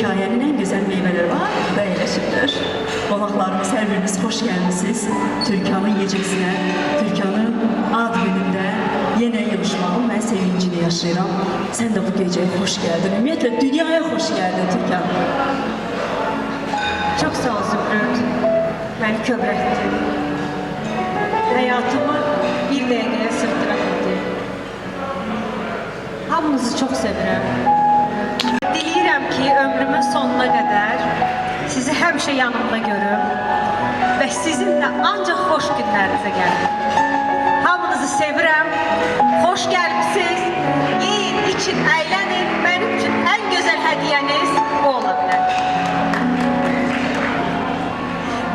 hekayənin ən gözəl meyvələri var da eləşibdir. Qonaqlarımız, hər biriniz xoş gəlmişsiniz. Türkanın gecəsinə, Türkanın ad günündə yenə yığışmağın mən sevincini yaşayıram. Sən də bu gecəyə xoş gəldin. Ümumiyyətlə, dünyaya xoş gəldin Türkan. Çok sağ ol Zümrüt. Beni kövrətdi. Həyatımı bir dəqiqəyə sığdıra bildi. Hamınızı çox sevirəm. Diləyirəm ki, ömrümün sonuna qədər sizi həmişə yanımda görüm və sizinlə ancaq xoş günlərinizə gəlim. Hamınızı sevirəm. Xoş gəlmişsiniz. Yiyin, için, əylənin. Mənim üçün ən gözəl hədiyyəniz bu ola bilər.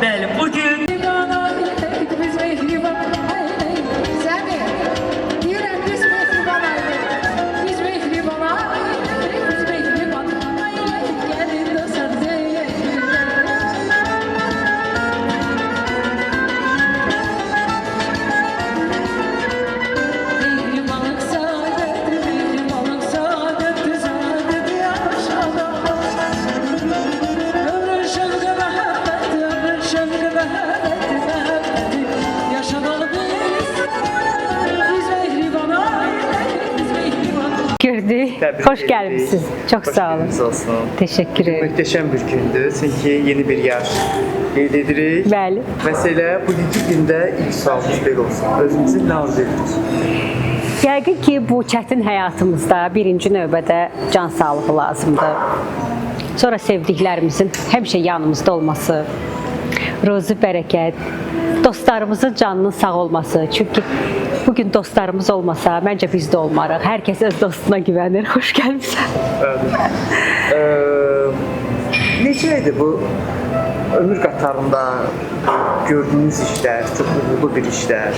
Bəli, bugün gördük. Hoş gelmişsiniz. Çok sağ olun. Olsun. Teşekkür ederim. Muhteşem bir gündü. Çünkü yeni bir yaş qeyd edirik. Bəli. Mesela bugünkü gündə ilk sualımız belə olsun. Özümüzü nə arzu edirik? Yəqin ki, bu çətin həyatımızda birinci növbədə can sağlığı lazımdır. Sonra sevdiklərimizin həmişə yanımızda olması, ruzi bərəkət, dostlarımızın canının sağ olması. Çünki bugün dostlarımız olmasa, məncə biz də olmarıq. Hər kəs öz dostuna güvənir. Xoş gəlmişsən. Necə idi bu ömür qatarında gördüyünüz işlər, çox uğurlu bir işlər?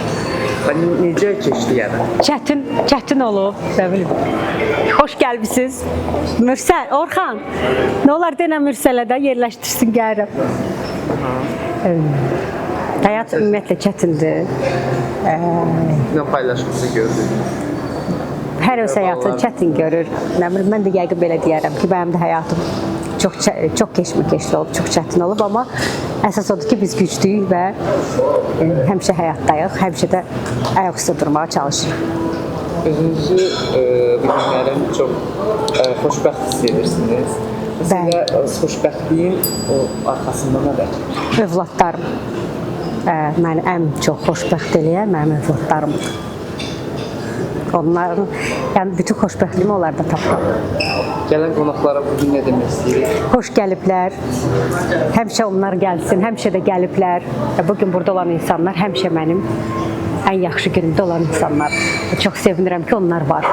Necə keçdi yəni? Çətin olub. Nə bilim. Xoş gəlmisiniz. Mürsəl, Orxan. Nə olar denə Mürsələ də yerləşdirsin gəlirəm. Həyat ümumiyyətlə çətindir. Nə paylaşımızı gördük? Hər öz həyatını çətin görür. Nə bilim, mən də yəqin belə deyərəm ki, mənim də həyatım çox keşməkeşli olub, çox çətin olub, amma əsas odur ki, biz güclüyük və həmişə həyatdayıq, həmişə də ayaq üstə durmağa çalışırıq. Özünüzü bu günlərin çox xoşbəxt hiss edirsiniz. Sizə xoşbəxtliyin arxasında nə var? Övladlarım. Məni ən çox xoşbəxt eləyən mənim övladlarımdır. Onların, yəni bütün xoşbəxtliyimi onlarda tapıram. Gələn qonaqlara bugün nə demək istəyirik? Xoş gəliblər. Həmişə onlar gəlsin, həmişə də gəliblər. Bugün burada olan insanlar həmişə mənim ən yaxşı günümdə olan insanlar. Çox sevinirəm ki, onlar var.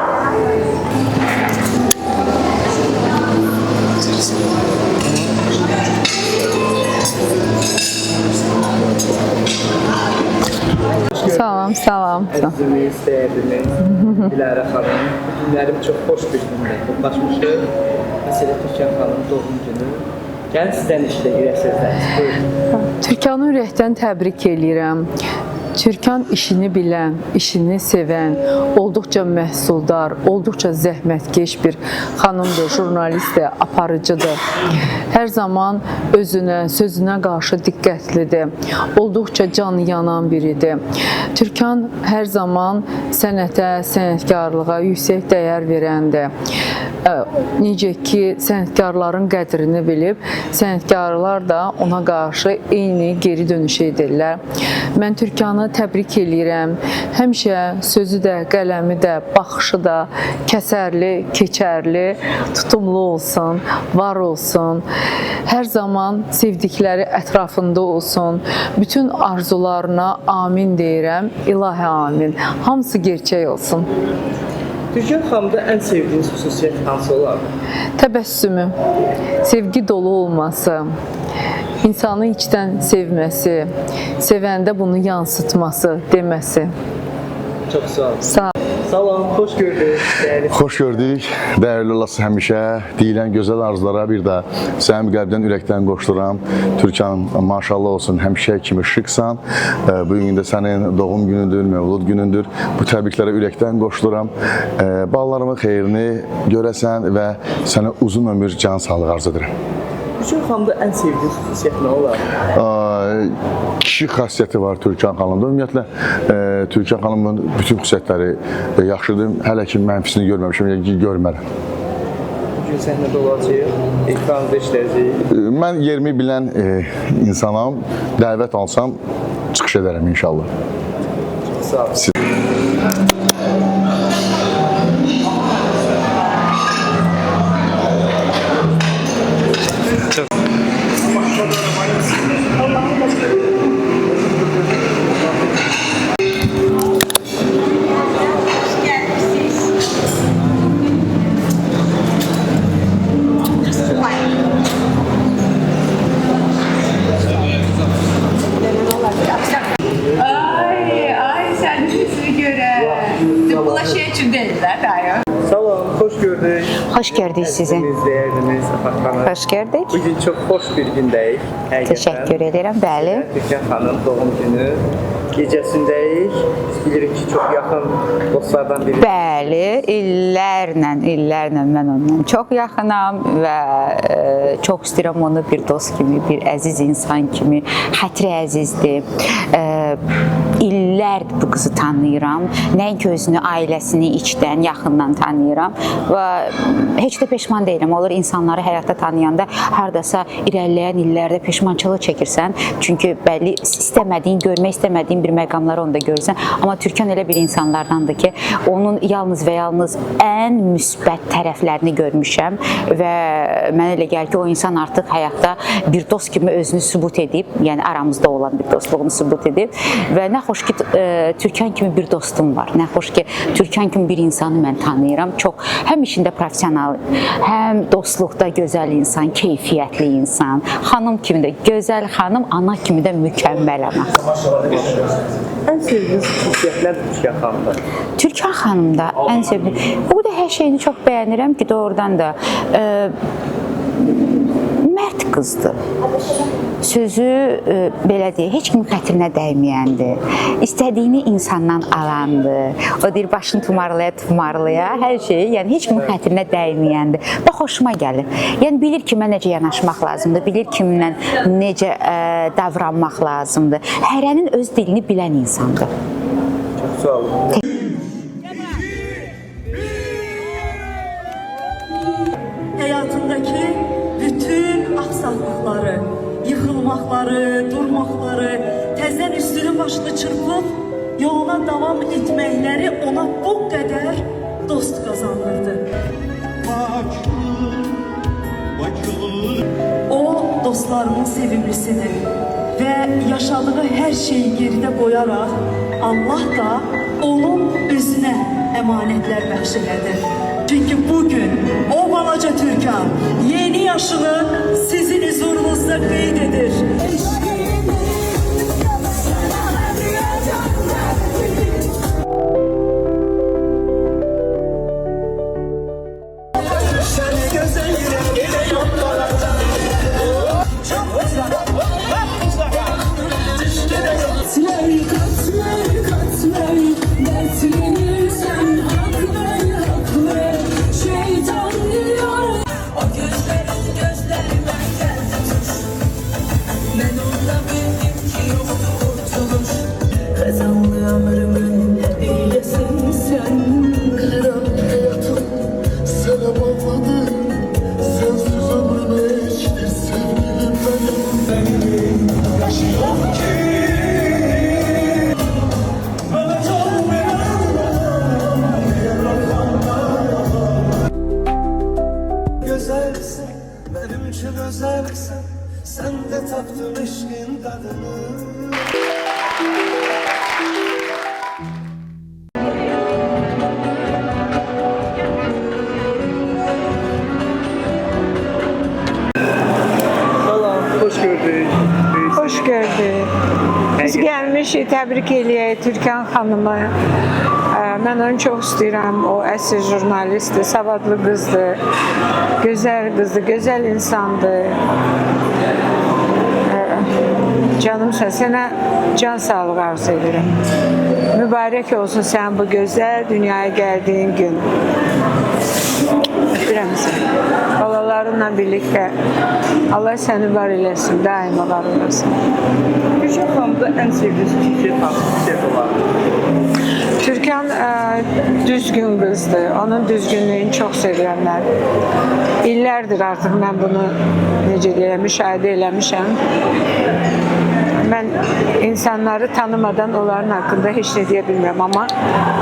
Salam, salam. Əzizimiz, dəyərlimiz, Dilarə xanım. Günlərim çox xoş bir gündə toplaşmışıq. Məsələ Türkan xanım doğum günü. Gəlin sizdən işlə ürək sözləriniz. Buyurun. Türkanı ürəkdən təbrik edirəm. Türkan işini bilən, işini sevən, olduqca məhsuldar, olduqca zəhmətkeş bir xanımdır, jurnalistdir, aparıcıdır. Hər zaman özünə, sözünə qarşı diqqətlidir, olduqca canı yanan biridir. Türkan hər zaman sənətə, sənətkarlığa yüksək dəyər verəndir. Necə ki, sənətkarların qədrini bilib, sənətkarlar da ona qarşı eyni geri dönüş edirlər. Mən Türkanı təbrik edirəm. Həmişə sözü də, qələmi də, baxışı da kəsərli, keçərli, tutumlu olsun, var olsun. Hər zaman sevdikləri ətrafında olsun. Bütün arzularına amin deyirəm. İlahi amin. Hamısı gerçək olsun. Türkan xanımda ən sevdiyiniz xüsusiyyət hansı olar? Təbəssümü, sevgi dolu olması, insanı içdən sevməsi, sevəndə bunu yansıtması, deməsi. Çox sağ olun. Sağ olun. Salam, xoş gördük. Dəyərli Xoş gördük. Dəyərli olası həmişə deyilən gözəl arzulara bir də sənin qəlbdən, ürəkdən qoşduram. Türkan, maşallah olsun, həmişə kimi şıqsan. Bu gün də sənin doğum günüdür, məvlud günüdür. Bu təbriklərə ürəkdən qoşduram. Ballarımın xeyrini görəsən və sənə uzun ömür, can sağlığı arzu edirəm. Türkan xanımda ən sevdiyiniz xüsusiyyət nə olar? Kişi xasiyyəti var Türkan xanımda. Ümumiyyətlə, Türkan xanımın bütün xüsusiyyətləri yaxşıdır. Hələ ki, mənfisini görməmişəm, yəni ki, görmərəm. Bugün səhnədə olacaq, ekranda işləyəcək. Mən yerimi bilən insanam. Dəvət alsam, çıxış edərəm inşallah. Sağ olun. Ay sen sesini göre. Bulaşığı için değiller daha. Salam, xoş gördük. Hoş gördük sizi. Əzizimiz, dəyərlimiz, Afaq xanım. Hoş gördük. Bugün çox xoş bir gündəyik. Həqiqətən. Teşekkür ederim. Bəli. Türkan xanım doğum günü gecəsindəyik. Biz bilirik ki, çox yaxın dostlardan biri. Bəli, illərlə mən onunla çox yaxınam və çox istəyirəm onu bir dost kimi, bir əziz insan kimi. Xətri əzizdir. İllərdir bu qızı tanıyıram. Nəinki özünü, ailəsini içdən, yaxından tanıyıram və heç də peşman deyiləm. Olur insanları həyatda tanıyanda hardasa irəliləyən illərdə peşmançılıq çəkirsən. Çünki bəlli istəmədiyin, görmək istəmədiyin bir məqamları onda görürsən. Amma Türkan elə bir insanlardandır ki, onun yalnız və yalnız ən müsbət tərəflərini görmüşəm və mənə elə gəlir ki, o insan artıq həyatda bir dost kimi özünü sübut edib, yəni aramızda olan bir dostluğunu sübut edib və nə xoş ki, Türkan kimi bir dostum var. Nə xoş ki, Türkan kimi bir insanı mən tanıyıram. Çox həm işində professional, həm dostluqda gözəl insan, keyfiyyətli insan, xanım kimi də gözəl xanım, ana kimi də mükəmməl ana. Ən sevdiyiniz xüsusiyyətlər Türkan xanımda? Türkan xanımda ən sevdiyim, o da hər şeyini çox bəyənirəm ki, doğrudan da mərd qızdır. Sözü belə deyək, heç kimin xətrinə dəyməyəndir. İstədiyini insandan alandır. O deyir, başını tumarlaya, hər şeyi, yəni heç kimin xətrinə dəyməyəndir. Və xoşuma gəlir. Yəni bilir kimə necə yanaşmaq lazımdır, bilir kimlə necə davranmaq lazımdır. Hərənin öz dilini bilən insandır. Çox sağ olun. Həyatındakı bütün aksaklıkları, yıkılmakları, durmakları, təzdən üstünü başını çırpıb yoluna davam etməkləri ona bu qədər dost qazandırdı. O dostlarının sevimlisidir və yaşadığı hər şeyi geridə qoyaraq Allah da onun özünə əmanətlər bəxş elədi. Çünki bugün o balaca Türkan yeni yaşını sizin huzurunuzda qeyd edir. Güzelsin, benim için özelsin. Sen de tattın eşkin tadını. Salam, xoş gördük. Hoş gördük. Biz gəlmişik, təbrik eləyək Türkan xanımı. Mən onu çox istəyirəm. O əsl jurnalistdir, savadlı qızdır, gözəl insandır. Canımsan, sənə can sağlığı arzu edirəm. Mübarək olsun sən bu gözəl dünyaya gəldiyin gün. Öpürəm səni. Balalarınla birlikdə Allah səni var eləsin, daima var olasın. Türkan xanımda ən sevdiyiniz xüsusiyyət hansı olar? Türkan düzgün qızdır. Onun düzgünlüyünü çox sevirəm mən. İllərdir artıq mən bunu necə deyirəm, müşahidə eləmişəm. Mən insanları tanımadan onların haqqında heç nə deyə bilmirəm, amma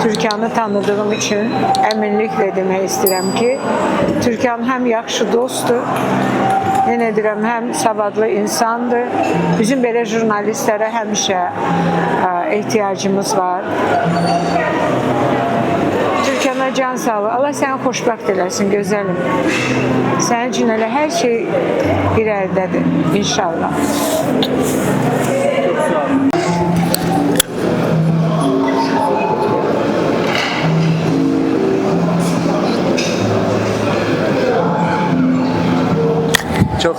Türkanı tanıdığım üçün əminliklə demək istəyirəm ki, Türkan həm yaxşı dostdur, yenə deyirəm, həm savadlı insandır. Bizim belə jurnalistlərə həmişə ehtiyacımız var. Türkana can sağlığı. Allah səni xoşbəxt eləsin, gözəlim. Sənin üçün elə hər şey irəlidədir, inşallah. Çok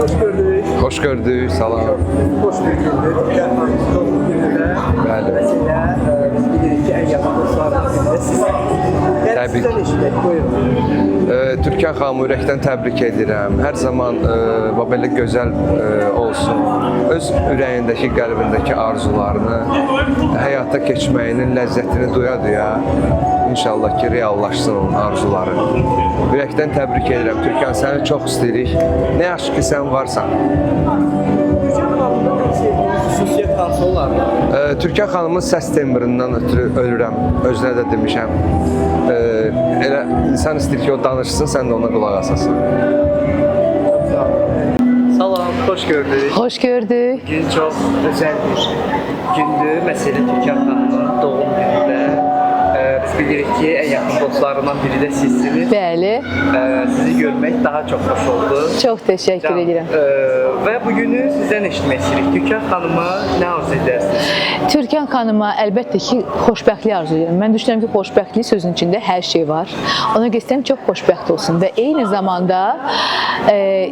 hoş gördük. Hoş gördük, salam. Hoş gördük. Türkan xanımın doğum günündə. Bəli. Mesela biz bilirik ki, en yakın dostlarımız birində siz. Təbrik. Sizdən eşidək, buyurun. Türkan xanımı ürəkdən təbrik edirəm. Hər zaman belə gözəl olsun. Öz ürəyindəki, qəlbindəki arzularını həyata keçməyinin ləzzətini duya-duya İnşallah ki, reallaşsın onun arzuları. Ürəkdən təbrik edirəm. Türkan, səni çox istəyirik. Nə yaxşı ki, sən varsan. Türkan xanımda ən sevdiyiniz xüsusiyyət hansı olar? Türkan xanımın səs tembrindən ötürü ölürəm. Özünə də demişəm. Elə insan istəyir ki, o danışsın, sən də ona qulaq asasan. Salam, hoş gördük. Xoş gördük. Gün çox özəl bir gündür. Məsələ Türkan xanımın doğum günündə. Biz bilirik ki, en yakın dostlarından biri de sizsiniz. Bəli. Sizi görmək daha çox xoş oldu. Çox təşəkkür edirəm. Və bugünü sizdən eşitmək istəyirik. Türkan xanıma nə arzu edərsiniz? Türkan xanıma əlbəttə ki, xoşbəxtlik arzu edirəm. Mən düşünürəm ki, xoşbəxtlik sözün içində hər şey var. Ona görə istəyirəm çox xoşbəxt olsun və eyni zamanda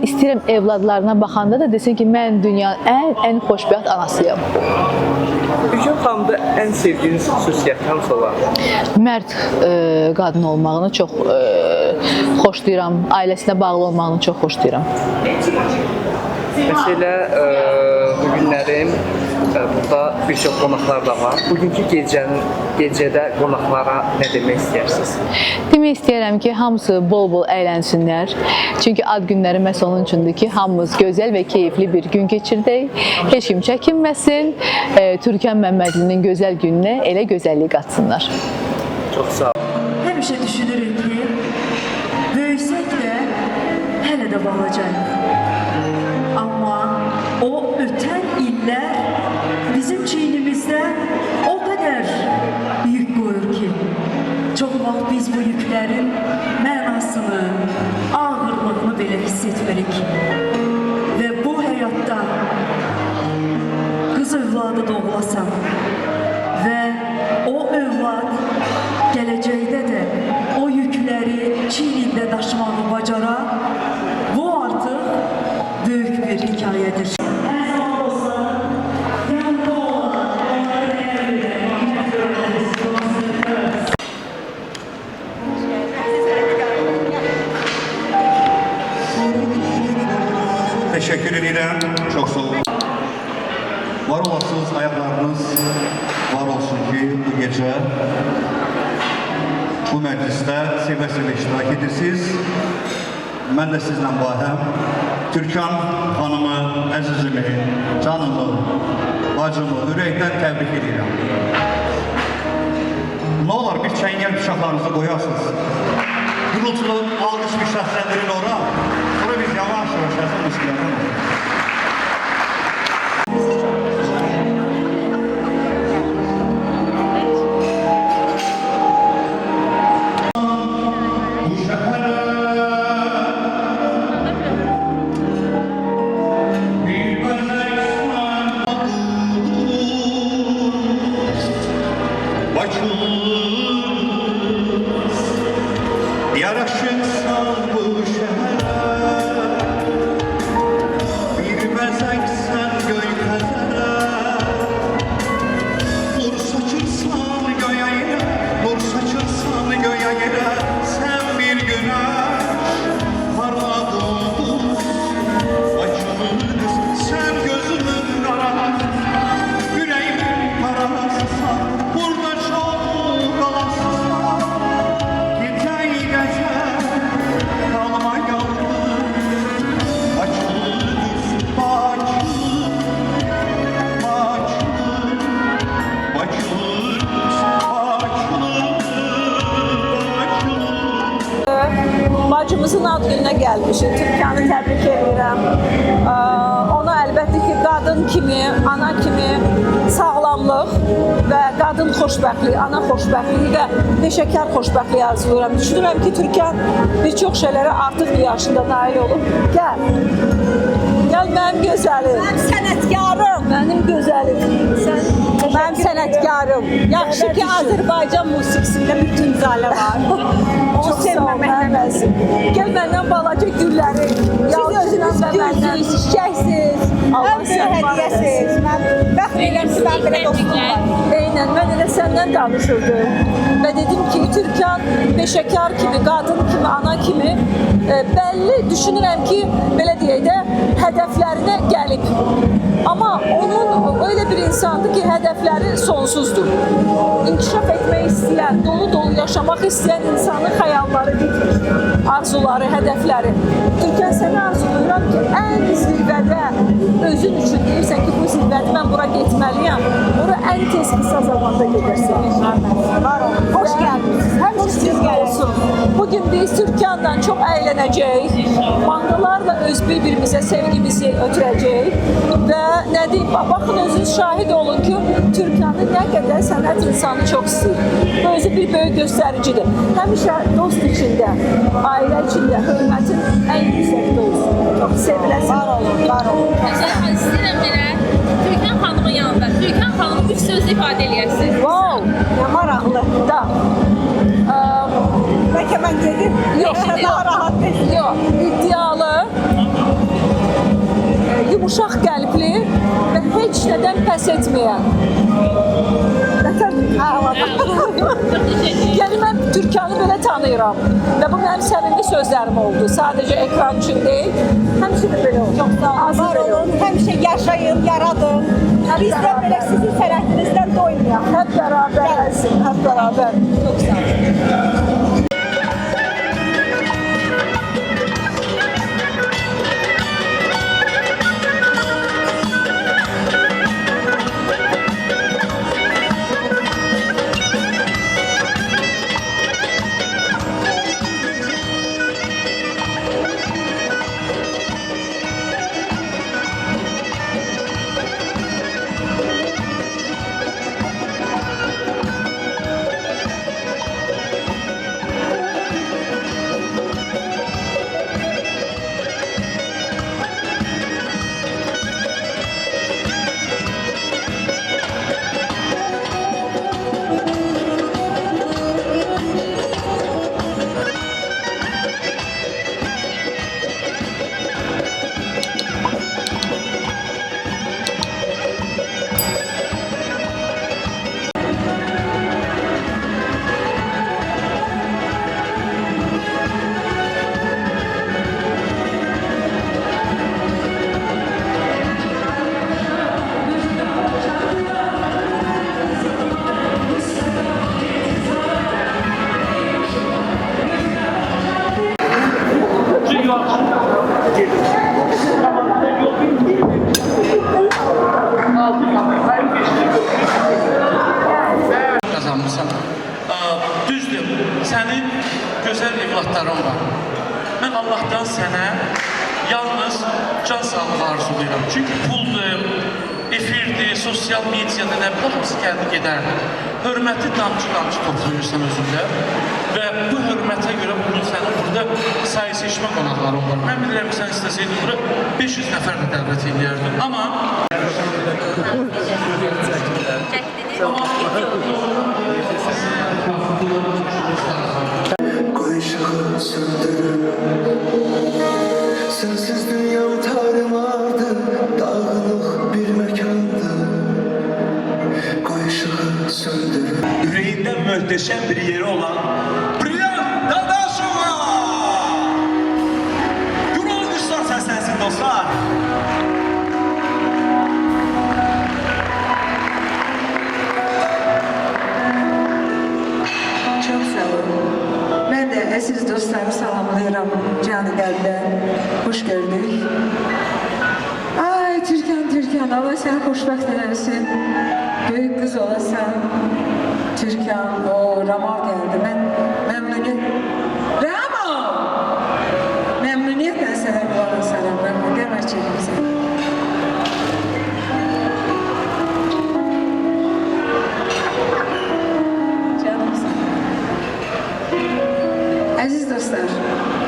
istəyirəm evladlarına baxanda da desin ki, mən dünyanın ən xoşbəxt anasıyam. Türkan xanımda ən sevdiyiniz xüsusiyyət hansı olar? Mərd qadın olmağını çox xoşlayıram. Ailəsinə bağlı olmağını çox xoşlayıram. Məsələ bu günlərim burada bir çox qonaqlar da var. Bugünkü gecədə qonaqlara nə demək istəyirsiniz? Demək istəyirəm ki, hamısı bol-bol əylənsinlər. Çünki ad günləri məhz onun üçündür ki, hamımız gözəl və keyifli bir gün keçirdək. Heç kim çəkinməsin. Türkan Məmmədlinin gözəl gününə elə gözəllik qatsınlar. Çox sağ olun. Həmişə düşünürük ki, böyüsək də hələ də balacayıq. Amma o ötən illər bizim çiynimizdə o qədər yük qoyur ki, çox vaxt biz bu yüklərin mənasını, ağırlığını belə hiss etmirik. Və bu həyatda qız övladı doğulasan və o övlad gələcəkdə də o yükləri çiynində daşımağı bacara, bu artıq böyük bir hekayədir. Teşekkür ederim. Çok sağ olun. Var olasınız, ayaklarınız var olsun ki bu gece bu mecliste seve-seve iştirak edirsiniz. Ben de sizle bahem. Türkan hanımı, əzizimi, canımı, bacımı ürəkdən təbrik edirəm. Ne olur bir çəngəl bıçaqlarınızı qoyarsınız. Gürültülü alqış bir şəhsəndirin ora. Sonra biz yavaş-yavaş yazın müslümanlar. bacımızın ad gününə gəlmişik. Türkanı təbrik edirəm. Ona əlbəttə ki, qadın kimi, ana kimi sağlamlıq və qadın xoşbəxtliyi, ana xoşbəxtliyi və peşəkar xoşbəxtliyi arzulayıram. Düşünürəm ki, Türkan bir çox şeylərə artıq bir yaşında nail olub. Gəl. Gəl mənim gözəlim. Mənim sənətkarım. Mənim gözəlim. Mənim sənətkarım. Yaxşı ki, Azərbaycan musiqisində bütün zalə var. Onu sevməməklə məzun. Gəl məndən balaca gülləri. Siz özünüz gülsünüz, çiçəksiniz. Ən böyük hədiyyəsiz. Mən bəxr edirəm ki, mən belə dostum var. Eynən, mən elə səndən danışırdım. Və dedim ki, Türkan peşəkar kimi, qadın kimi, ana kimi bəlli düşünürəm ki, belə deyək də, hədəflərinə gəlib. Amma onun öyle bir insandı ki, hədəfləri sonsuzdur. İnkişaf etmək istəyən, dolu-dolu yaşamaq istəyən insanın xəyalları bitmir. Arzuları, hədəfləri. Türkan, səni arzulayıram ki, ən zirvədə özün üçün deyirsən ki, bu zirvədə mən bura getməliyəm. Ora ən tez qısa zamanda gedirsən. Hoş gəldiniz. Həmişə olsun. Bugün biz Türkanla çox əylənəcəyik. Bandalarla öz bir-birimizə sevgimizi ötürəcəyik. Və nə deyim, baxın özünüz şahid olun ki, Türkanı nə qədər sənət insanı çox istəyir. Bu özü bir böyük göstəricidir. Həmişə dost içində, ailə içində hörmətin ən yüksəkdə olsun. Çox seviləsin. Var olun, var olun. İstəyirəm belə Türkan xanımın yanında. Türkan xanımı 3 sözlə ifadə eləyəsiniz. Wow, nə maraqlı. Da. Bəlkə mən dedim, yox, daha rahat dedim. Yox, iddialı, yumuşaq qəlbli və heç nədən pəs etməyən. Yəni mən Türkanı belə tanıyıram və bu mənim səmimi sözlərim oldu. Sadəcə ekran üçün deyil, həmişə də belə oldu. Çox sağ olun, var olun, həmişə yaşayın, yaradın. Biz də belə sizin sənətinizdən doymayaq. Hep bərabər, hep bərabər. Çox sağ olun. Kazanmışsan. Düzdür, sənin gözəl evlatların var. Mən Allah'tan sənə yalnız can sağlığı arzulayıram. Çünkü puldur, efirdir, sosyal medyada nə bilir, hamısı gəldi gedərdi. Hörməti damcı-damcı toplayırsan özündə və bu hörmətə görə bunu sənin burada sayı seçmə qonaqların var. Mən bilirəm ki, sən istəsəydin bura 500 nəfər də dəvət edərdin. Amma Koy ışığı söndürün. Sensiz dünyam tarımardı, dağınık bir mekandı. Koy ışığı söndürün. Yüreğinde muhteşem bir yeri olan Brilliant Dadaşova! Yunan Üstad seslensin dostlar. Çok sağ olun. Ben de əziz dostlarımı salamlayıram canı qəlbdən. Hoş gördük. Ay Türkan, Allah səni xoşbəxt eləsin. Böyük kız olasan. Türkan, o Ramal geldi. Ben memnuniyet. Ramal! əmək çəkirsən. Əziz dostlar,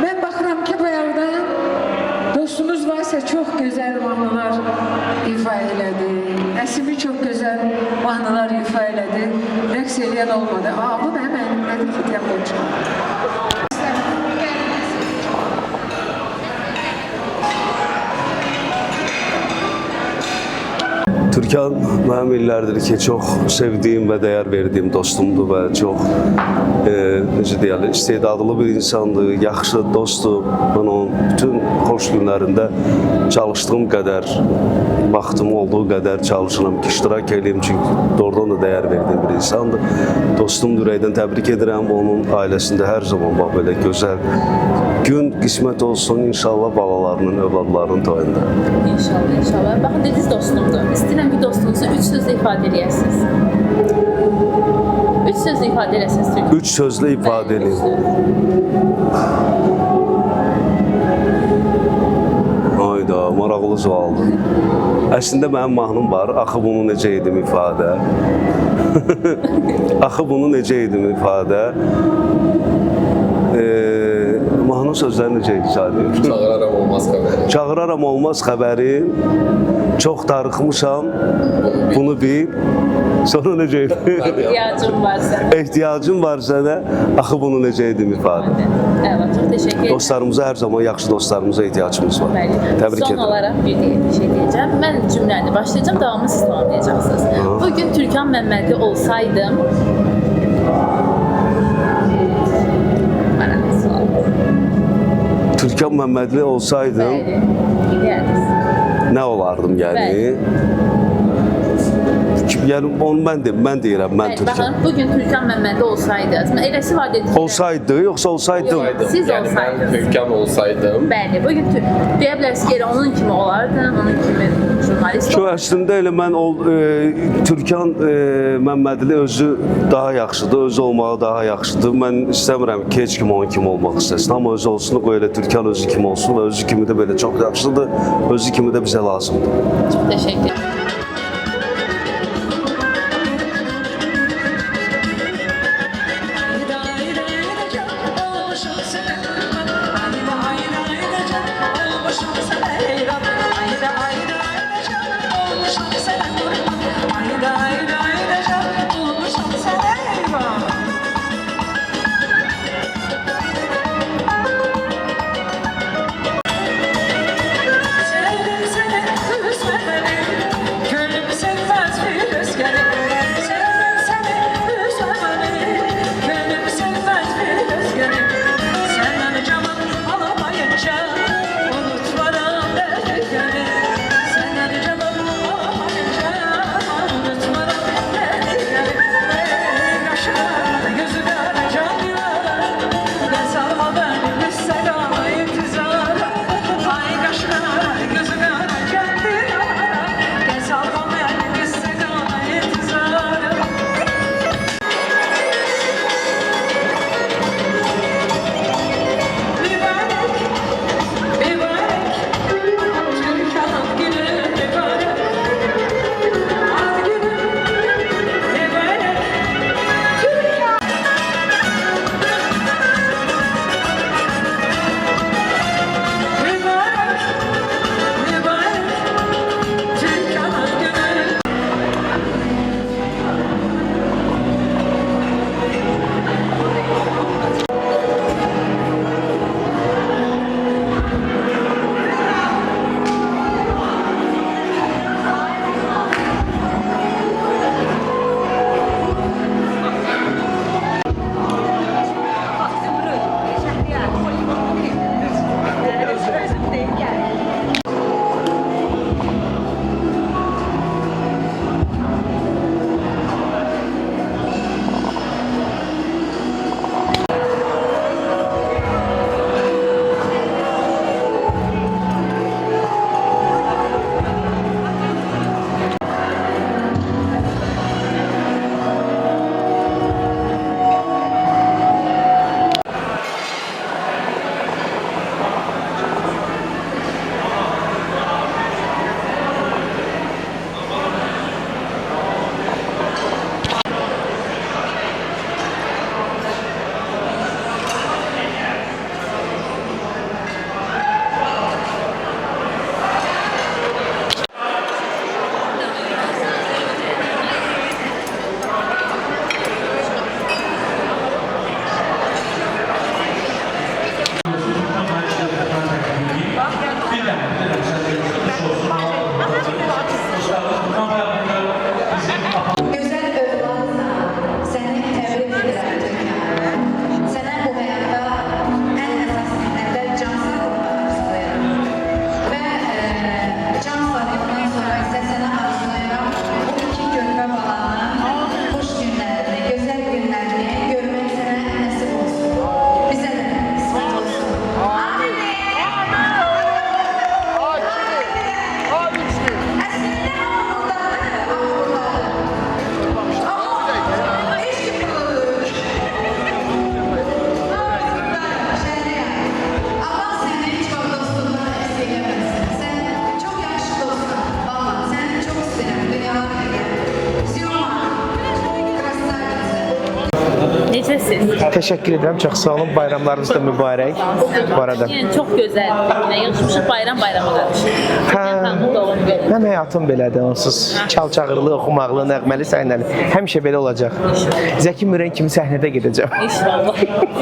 mən baxıram ki, bu yerdən dostumuz varsa çox gözəl mahnılar ifa elədi. Nəsimi çox gözəl mahnılar ifa elədi. Rəqs eləyən olmadı. Bu mənim əlimdədir ki, deyəm qoçum. Türkan mənim illərdir ki, çox sevdiyim və dəyər verdiyim dostumdur və çox necə deyirlər, istedadlı bir insandır, yaxşı dostdur. Mən onun bütün xoş günlərində çalışdığım qədər, vaxtım olduğu qədər çalışıram ki, iştirak edeyim, çünki doğrudan da dəyər verdiyim bir insandır. Dostumdur, ürəkdən təbrik edirəm, onun ailəsində hər zaman bax belə gözəl gün qismət olsun, inşallah balalarının, övladlarının toyunda. İnşallah, inşallah. Baxın, dediniz dostumdur. İstəyirəm ki, dostunuzu 3 sözlə ifadə edəsiniz. 3 sözlə ifadə edəsiniz Türkan. 3 sözlə ifadə edeyim. Hayda, maraqlı sualdır. Əslində mənim mahnım var, axı bunu necə edim ifadə. Axı bunu necə edim ifadə. Mahnı sözləri necə ifadə edim? Çağıraram olmaz xəbəri. Çağıraram olmaz xəbəri. Çox darıxmışam, bunu bil. Sonra necə edim? İhtiyacım var sənə. Ehtiyacım var sənə, axı bunu necə edim ifadə. Evet, çok teşekkür ederim. Dostlarımıza hər zaman yaxşı dostlarımıza ehtiyacımız var. Təbrik Son edirəm. olarak bir şey diyeceğim. Ben cümleni başlayacağım, devamını siz tamamlayacaksınız. Bugün Türkan Məmmədli olsaydım, Türkan Məmmədli olsaydım, nə olardım yəni? Yəni onu mən deyirəm, mən Türkan. Bakın, bugün Türkan Məmmədli olsaydınız, eləsi var dedik. Olsaydı, yoxsa olsaydım? Siz Yəni mən olsaydınız. Türkan olsaydım. Bəli, bugün deyə bilərsiniz ki, elə onun kimi olardım, onun kimi jurnalist Şu əslində elə mən Türkan Məmmədli özü daha yaxşıdır, özü olmağı daha yaxşıdır. Mən istəmirəm ki, heç kim onun kimi olmaq istəsin. Amma özü olsun, qoy elə Türkan özü kimi olsun və özü kimi də belə çox yaxşıdır, özü kimi də bizə lazımdır. Çok teşekkür ederim. Sevdim seni, üzme beni. Necəsiz siz? Təşəkkür edirəm, çox sağ olun. Bayramlarınız da mübarək. Bu arada. Yəni çox gözəl bir günə yığışmışıq, bayrama qarışıq. Xanımın doğum günü. Mənim həyatım belədir, onsuz çalçağırlı, oxumaqlı, nəğməli, səhnəli. Həmişə belə olacaq. Zəki Müren kimi səhnədə gedəcəm. İnşallah.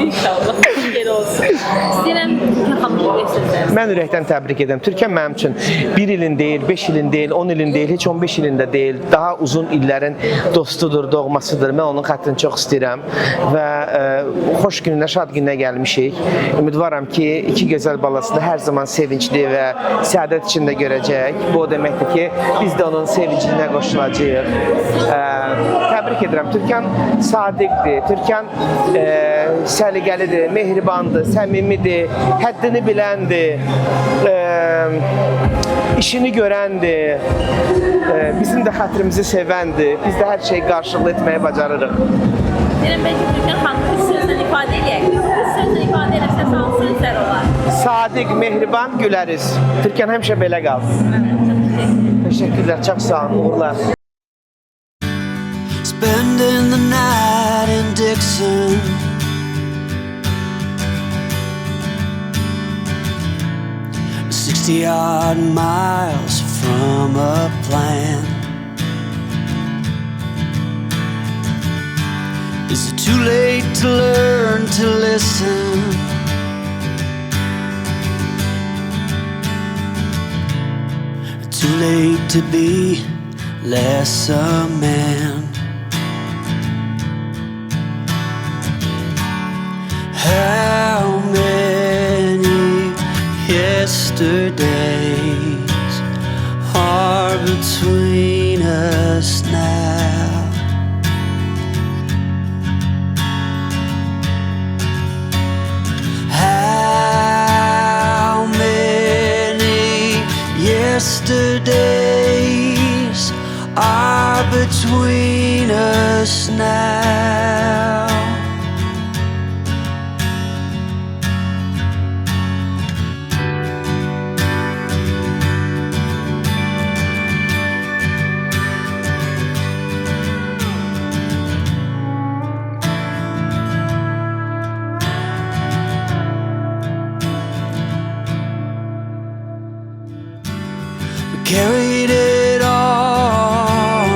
İnşallah. Xeyir olsun. İstəyirəm Türkan xanımı göstərsəniz. Mən ürəkdən təbrik edirəm. Türkan mənim üçün 1 ilin deyil, 5 ilin deyil, 10 ilin deyil, heç 15 ilində deyil, daha uzun illərin dostudur, doğmasıdır. Mən onun xətrini çox istəyirəm və xoş gününə, şad gününə gəlmişik. Ümidvaram ki, iki gözəl balasını hər zaman sevincli və səadət içində görəcək. Bu o deməkdir ki, biz də onun sevincinə qoşulacağıq. Təbrik edirəm. Türkan sadiqdir, Türkan səliqəlidir, mehribandır, səmimidir, həddini biləndir, işini görəndir, bizim də xətrimizi sevəndir, biz də hər şeyi qarşılıqlı etməyi bacarırıq. İstəyirəm bəlkə Türkan xanımı üç sözlə ifadə eləyək. Üç sözlə ifadə eləsəz hansı sözlər olar? Sadiq, mehriban, güləriz. Türkan həmişə belə qalsın. Təşəkkürlər, çox sağ olun, uğurlar. Spending the night in Dixon, 60-odd miles from a plan. Is it too late to learn to listen? Too late to be less a man? How many yesterdays are between us now? How many yesterdays are between us now? Carried it all,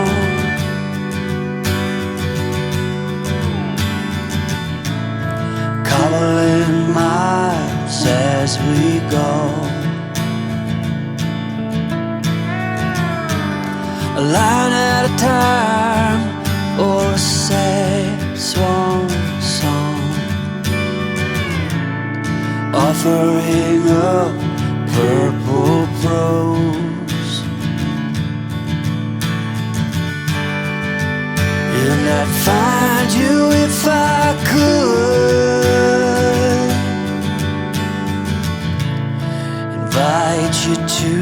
cobbling miles as we go, a line at a time, or a sad swan song, offering up purple prose. And I'd find you if I could, invite you to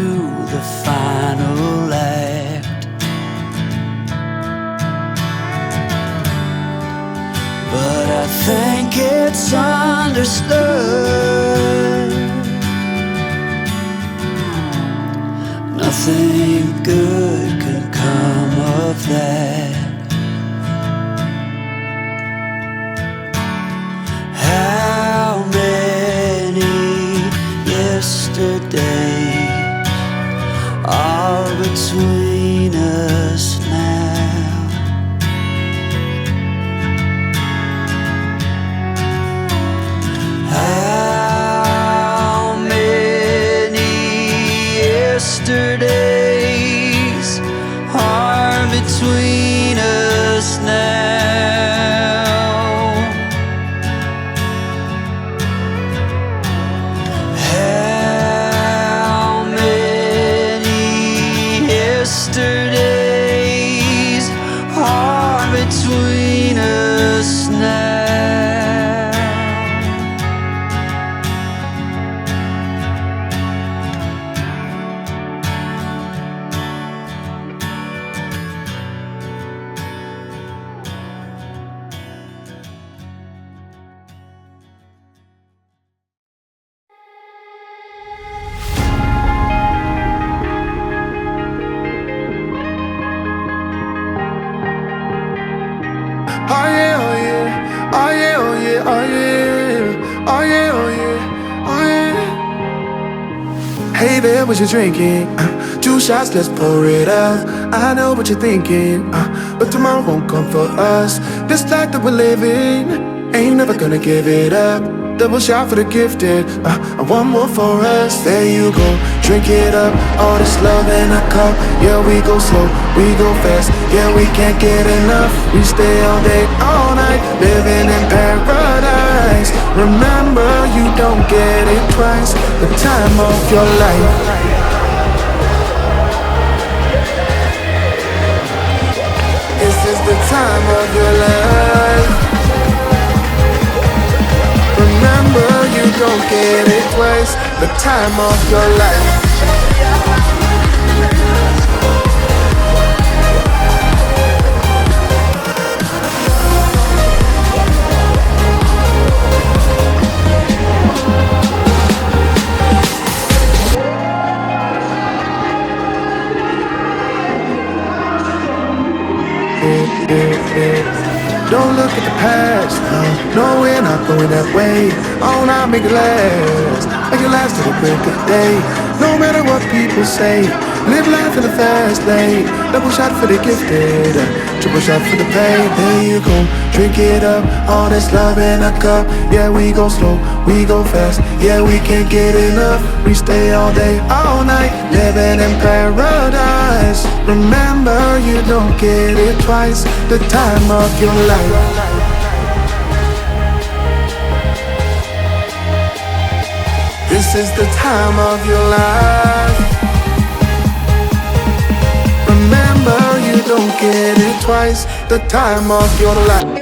the final act. But I think it's understood nothing good can come of that. How many yesterdays are between us now? How many yesterdays are between us now? Yesterdays are between us now. Oh yeah, oh yeah, oh yeah, oh yeah. Hey there, what you drinking? 2 shots, let's pour it out. I know what you're thinking, but tomorrow won't come for us. This life that we're living, ain't never gonna give it up. Double shot for the gifted, and one more for us. There you go, drink it up. All this love in a cup. Yeah, we go slow, we go fast. Yeah, we can't get enough. We stay all day, all night, living in paradise. Remember, you don't get it twice. The time of your life. This is the time of your life. Remember, you don't get it twice. The time of your life. Don't look at the past, no, we're not going that way. Oh, now make it last till the break of day. No matter what people say, live life in the fast lane. Double shot for the gifted, triple shot for the pain. There you go, drink it up, all this love in a cup. Yeah, we go slow, we go fast. Yeah, we can't get enough. We stay all day, all night, living in paradise. Remember, you don't get it twice. The time of your life. This is the time of your life. Remember, you don't get it twice. The time of your life.